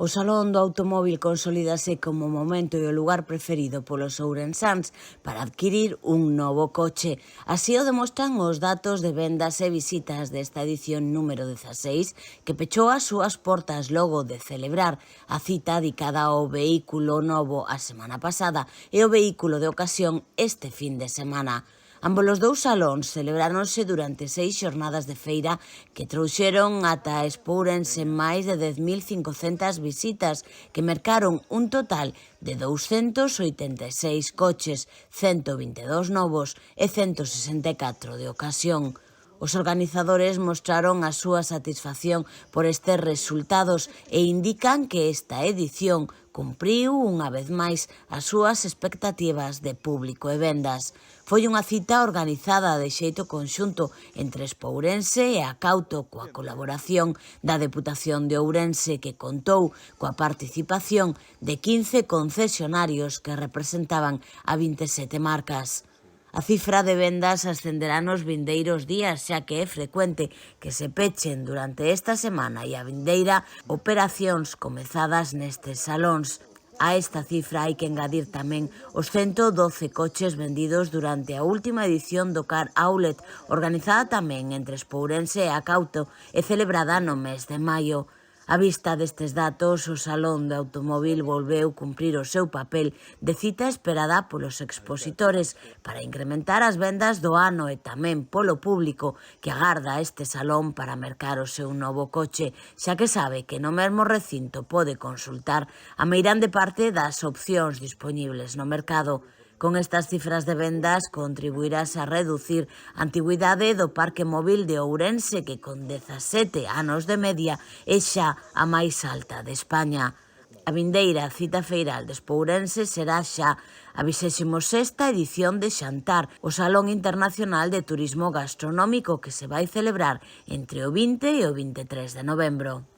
O Salón do Automóvil consolídase como o momento e o lugar preferido polos ourensáns para adquirir un novo coche. Así o demostran os datos de vendas e visitas desta edición número 16, que pechou as súas portas logo de celebrar a cita dedicada ao vehículo novo a semana pasada e o vehículo de ocasión este fin de semana. Ambos os dous salóns celebráronse durante 6 xornadas de feira que trouxeron ata Expo Ourense máis de 10.500 visitas que mercaron un total de 286 coches, 122 novos e 164 de ocasión. Os organizadores mostraron a súa satisfacción por estes resultados e indican que esta edición cumpriu unha vez máis as súas expectativas de público e vendas. Foi unha cita organizada de xeito conxunto entre Expo Ourense e Acauto, coa colaboración da Deputación de Ourense, que contou coa participación de 15 concesionarios que representaban a 27 marcas. A cifra de vendas ascenderá nos vindeiros días, xa que é frecuente que se pechen durante esta semana e a vindeira operacións comezadas nestes salóns. A esta cifra hai que engadir tamén os 112 coches vendidos durante a última edición do Car Outlet, organizada tamén entre Expo Ourense e Acauto e celebrada no mes de maio. A vista destes datos, o Salón do Automóvil volveu cumprir o seu papel de cita esperada polos expositores para incrementar as vendas do ano e tamén polo público que agarda este salón para mercar o seu novo coche, xa que sabe que no mesmo recinto pode consultar a meirande parte das opcións dispoñibles no mercado. Con estas cifras de vendas contribuirás a reducir a antigüidade do parque móvil de Ourense, que con 17 anos de media é xa a máis alta de España. A vindeira cita feiral de Expo Ourense será xa a 26ª edición de Xantar, o Salón Internacional de Turismo Gastronómico, que se vai celebrar entre o 20 e o 23 de novembro.